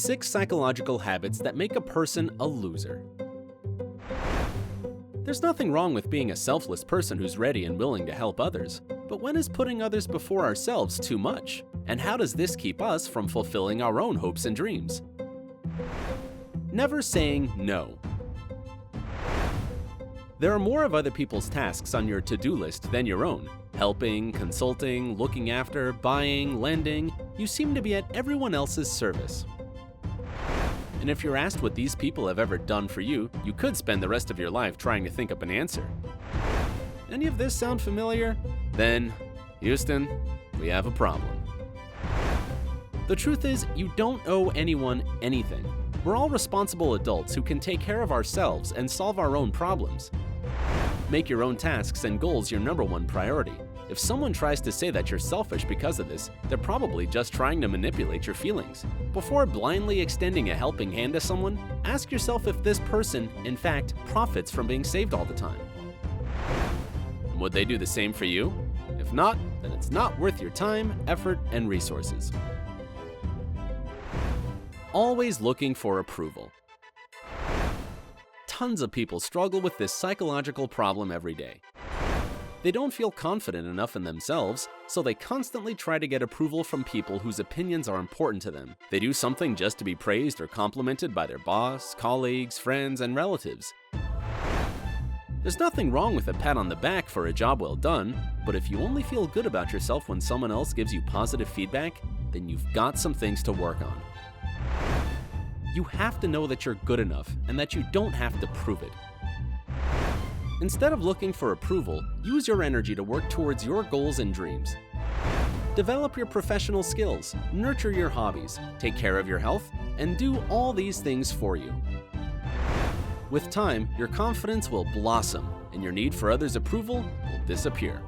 6 psychological habits that make a person a loser. There's nothing wrong with being a selfless person who's ready and willing to help others, but when is putting others before ourselves too much? And how does this keep us from fulfilling our own hopes and dreams? Never saying no. There are more of other people's tasks on your to-do list than your own. Helping, consulting, looking after, buying, lending, you seem to be at everyone else's service. And if you're asked what these people have ever done for you, you could spend the rest of your life trying to think up an answer. Any of this sound familiar? Then, Houston, we have a problem. The truth is, you don't owe anyone anything. We're all responsible adults who can take care of ourselves and solve our own problems. Make your own tasks and goals your number one priority. If someone tries to say that you're selfish because of this, they're probably just trying to manipulate your feelings. Before blindly extending a helping hand to someone, ask yourself if this person, in fact, profits from being saved all the time. And would they do the same for you? If not, then it's not worth your time, effort, and resources. Always looking for approval. Tons of people struggle with this psychological problem every day. They don't feel confident enough in themselves, so they constantly try to get approval from people whose opinions are important to them. They do something just to be praised or complimented by their boss, colleagues, friends, and relatives. There's nothing wrong with a pat on the back for a job well done, but if you only feel good about yourself when someone else gives you positive feedback, then you've got some things to work on. You have to know that you're good enough and that you don't have to prove it. Instead of looking for approval, use your energy to work towards your goals and dreams. Develop your professional skills, nurture your hobbies, take care of your health, and do all these things for you. With time, your confidence will blossom and your need for others' approval will disappear.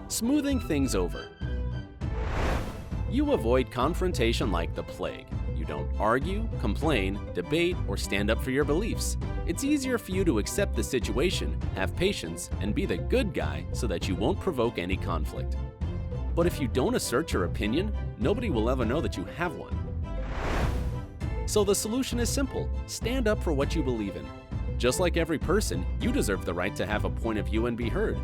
Smoothing things over. You avoid confrontation like the plague. You don't argue, complain, debate, or stand up for your beliefs. It's easier for you to accept the situation, have patience, and be the good guy so that you won't provoke any conflict. But if you don't assert your opinion, nobody will ever know that you have one. So the solution is simple: stand up for what you believe in. Just like every person, you deserve the right to have a point of view and be heard.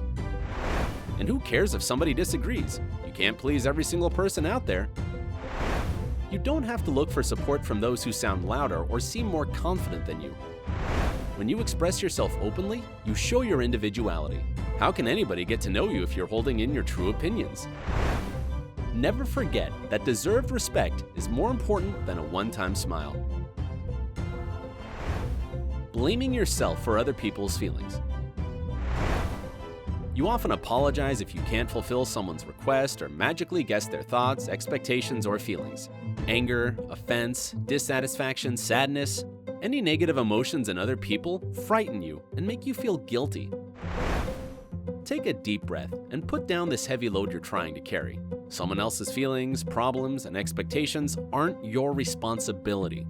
And who cares if somebody disagrees? You can't please every single person out there. You don't have to look for support from those who sound louder or seem more confident than you. When you express yourself openly, you show your individuality. How can anybody get to know you if you're holding in your true opinions? Never forget that deserved respect is more important than a one-time smile. Blaming yourself for other people's feelings. You often apologize if you can't fulfill someone's request or magically guess their thoughts, expectations, or feelings. Anger, offense, dissatisfaction, sadness, any negative emotions in other people frighten you and make you feel guilty. Take a deep breath and put down this heavy load you're trying to carry. Someone else's feelings, problems, and expectations aren't your responsibility.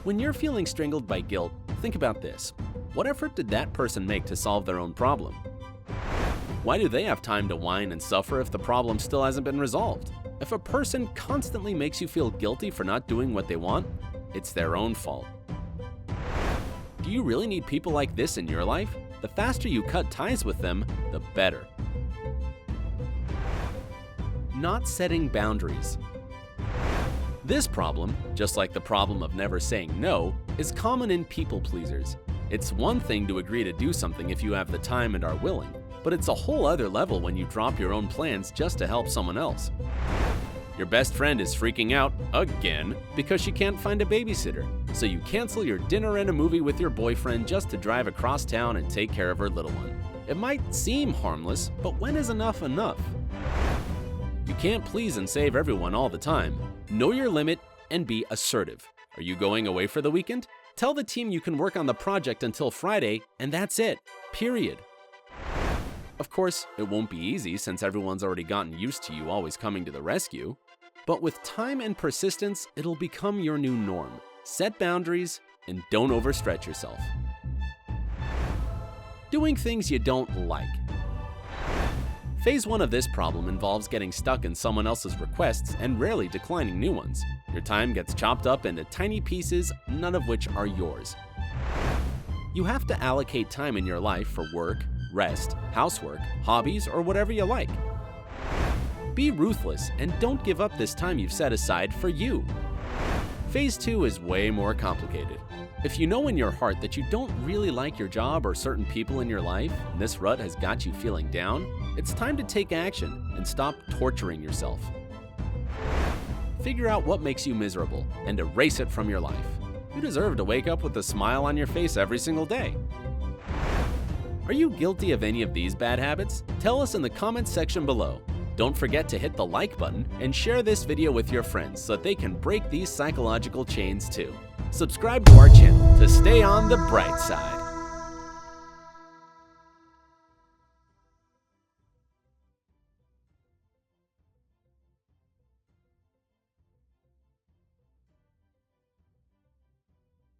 When you're feeling strangled by guilt, think about this. What effort did that person make to solve their own problem? Why do they have time to whine and suffer if the problem still hasn't been resolved? If a person constantly makes you feel guilty for not doing what they want, it's their own fault. Do you really need people like this in your life? The faster you cut ties with them, the better. Not setting boundaries. This problem, just like the problem of never saying no, is common in people pleasers. It's one thing to agree to do something if you have the time and are willing, but it's a whole other level when you drop your own plans just to help someone else. Your best friend is freaking out, again, because she can't find a babysitter, so you cancel your dinner and a movie with your boyfriend just to drive across town and take care of her little one. It might seem harmless, but when is enough enough? You can't please and save everyone all the time. Know your limit and be assertive. Are you going away for the weekend? Tell the team you can work on the project until Friday, and that's it. Period. Of course, it won't be easy since everyone's already gotten used to you always coming to the rescue. But with time and persistence, it'll become your new norm. Set boundaries and don't overstretch yourself. Doing things you don't like. Phase 1 of this problem involves getting stuck in someone else's requests and rarely declining new ones. Your time gets chopped up into tiny pieces, none of which are yours. You have to allocate time in your life for work, rest, housework, hobbies, or whatever you like. Be ruthless and don't give up this time you've set aside for you. Phase 2 is way more complicated. If you know in your heart that you don't really like your job or certain people in your life, and this rut has got you feeling down, it's time to take action and stop torturing yourself. Figure out what makes you miserable and erase it from your life. You deserve to wake up with a smile on your face every single day. Are you guilty of any of these bad habits? Tell us in the comments section below. Don't forget to hit the like button and share this video with your friends so that they can break these psychological chains too. Subscribe to our channel to stay on the bright side.